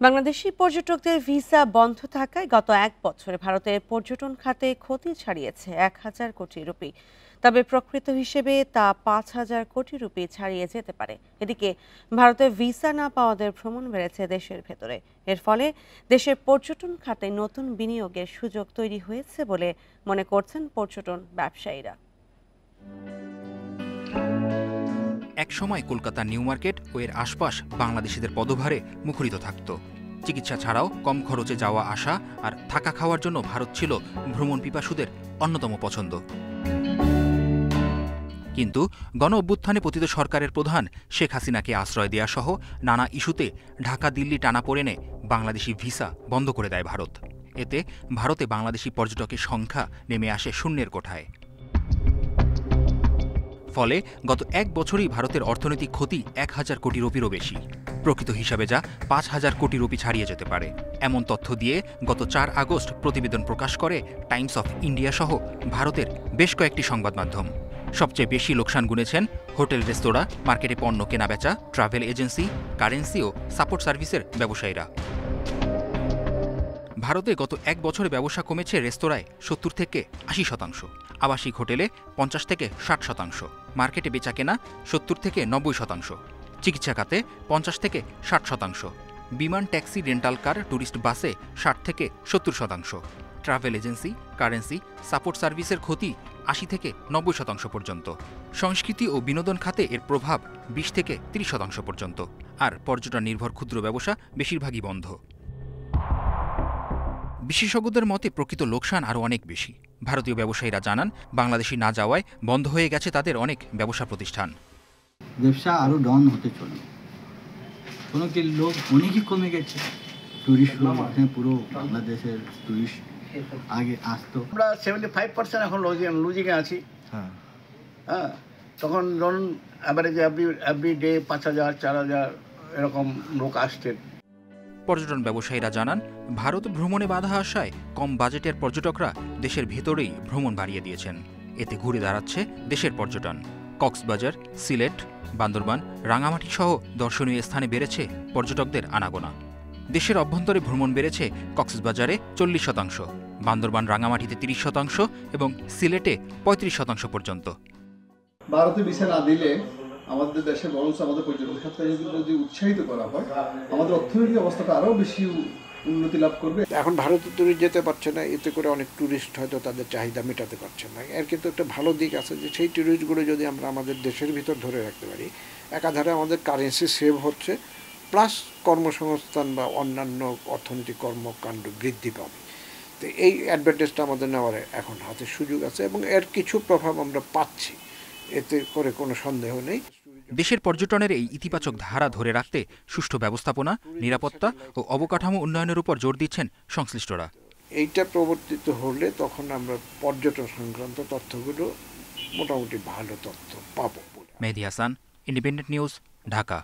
বাংলাদেশি পর্যটকদের ভিসা বন্ধ থাকায় গত এক বছরে ভারতের পর্যটন খাতে ক্ষতি ছাড়িয়েছে 1,000 কোটি রুপি। তবে প্রকৃত হিসেবে তা 5,000 কোটি রুপি ছাড়িয়ে যেতে পারে। এদিকে ভারতে ভিসা না পাওয়াদের ভ্রমণ বেড়েছে দেশের ভেতরে। এর ফলে দেশের পর্যটন খাতে নতুন বিনিয়োগের সুযোগ তৈরি হয়েছে বলে মনে করছেন পর্যটন ব্যবসায়ীরা। একসময় কলকাতা নিউ মার্কেট ও এর আশপাশ বাংলাদেশিদের পদভারে মুখরিত থাকত। চিকিৎসা ছাড়াও কম খরচে যাওয়া আসা আর থাকা খাওয়ার জন্য ভারত ছিল ভ্রমণ পিপাসুদের অন্যতম পছন্দ। কিন্তু গণ অভ্যুত্থানে পতিত সরকারের প্রধান শেখ হাসিনাকে আশ্রয় দেয়া সহ নানা ইস্যুতে ঢাকা দিল্লি টানাপোড়েনে বাংলাদেশি ভিসা বন্ধ করে দেয় ভারত। এতে ভারতে বাংলাদেশি পর্যটকের সংখ্যা নেমে আসে শূন্যের কোঠায়। ফলে গত এক বছরেই ভারতের অর্থনৈতিক ক্ষতি 1,000 কোটি রুপিরও বেশি। প্রকৃত হিসাবে যা 5,000 কোটি রুপি ছাড়িয়ে যেতে পারে। এমন তথ্য দিয়ে গত 4 আগস্ট প্রতিবেদন প্রকাশ করে টাইমস অফ ইন্ডিয়া সহ ভারতের বেশ কয়েকটি সংবাদ মাধ্যম। সবচেয়ে বেশি লোকসান গুনেছেন হোটেল, রেস্তোরাঁ, মার্কেটে পণ্য কেনাবেচা, ট্রাভেল এজেন্সি, কারেন্সি ও সাপোর্ট সার্ভিসের ব্যবসায়ীরা। ভারতে গত এক বছরে ব্যবসা কমেছে রেস্তোরাঁয় 70 থেকে 80%, আবাসিক হোটেলে 50 থেকে 60%, মার্কেটে বেচাকেনা 70 থেকে 90%, চিকিৎসা খাতে 50 থেকে 60%, বিমান, ট্যাক্সি, রেন্টাল কার, ট্যুরিস্ট বাসে 60 থেকে 70%, ট্রাভেল এজেন্সি, কারেন্সি, সাপোর্ট সার্ভিসের ক্ষতি 80 থেকে 90% পর্যন্ত। সংস্কৃতি ও বিনোদন খাতে এর প্রভাব 20 থেকে 30% পর্যন্ত। আর পর্যটন নির্ভর ক্ষুদ্র ব্যবসা বেশিরভাগই বন্ধ। বিশেষজ্ঞদের মতে প্রকৃত লোকসান আরও অনেক বেশি। ভারতীয় ব্যবসায়ীরা জানান, বাংলাদেশি না যাওয়ায় বন্ধ হয়ে গেছে তাদের অনেক ব্যবসা প্রতিষ্ঠান। ব্যবসা আরও ডাউন হতে চলে। কোনো কি লোক অনেকই কমে গেছে। টুরিস্ট পুরো বাংলাদেশের টুরিস্ট আগে আসতো। আমরা 75% এখন লুজিংয়ে আছি। হ্যাঁ, তখন ধরুন অ্যাভারেজে এভরি ডে 5,000 4,000 এরকম লোক আসতেন। পর্যটন ব্যবসায়ীরা জানান, ভারত ভ্রমণে বাধা আসায় কম বাজেটের পর্যটকরা দেশের ভেতরেই ভ্রমণ বাড়িয়ে দিয়েছেন। এতে ঘুরে দাঁড়াচ্ছে দেশের পর্যটন। কক্সবাজার, সিলেট, বান্দরবান, রাঙামাটি সহ দর্শনীয় স্থানে বেড়েছে পর্যটকদের আনাগোনা। দেশের অভ্যন্তরে ভ্রমণ বেড়েছে কক্সবাজারে 40%, বান্দরবান, রাঙামাটিতে 30% এবং সিলেটে 35% পর্যন্ত। ভারতে ভিসা না দিলে আমাদের দেশে বরং আমাদের পর্যটন খাতকে যদি উৎসাহিত করা হয়, আমাদের অর্থনৈতিক অবস্থাটা আরও বেশি উন্নতি লাভ করবে। এখন ভারতে টুরিস্ট যেতে পারছে না, এতে করে অনেক টুরিস্ট হয়তো তাদের চাহিদা মেটাতে পারছে না। এর কিন্তু একটা ভালো দিক আছে যে সেই টুরিস্টগুলো যদি আমরা আমাদের দেশের ভিতর ধরে রাখতে পারি, একাধারে আমাদের কারেন্সি সেভ হচ্ছে, প্লাস কর্মসংস্থান বা অন্যান্য অর্থনৈতিক কর্মকাণ্ড বৃদ্ধি পাবে। তো এই অ্যাডভান্টেজটা আমাদের নেওয়ার এখন হাতে সুযোগ আছে এবং এর কিছু প্রভাব আমরা পাচ্ছি, এতে করে কোনো সন্দেহ নেই। দেশের পর্যটনের এই ইতিবাচক ধারা ধরে রাখতে সুষ্ঠু ব্যবস্থাপনা, নিরাপত্তা ও অবকাঠামো উন্নয়নের উপর জোর দিচ্ছেন সংশ্লিষ্টরা। এইটা প্রবর্তিত হলে তখন আমরা পর্যটন সংক্রান্ত তথ্যগুলো মোটামুটি ভালো তথ্য পাবো। মেহেদী হাসান, ইন্ডিপেন্ডেন্ট নিউজ, ঢাকা।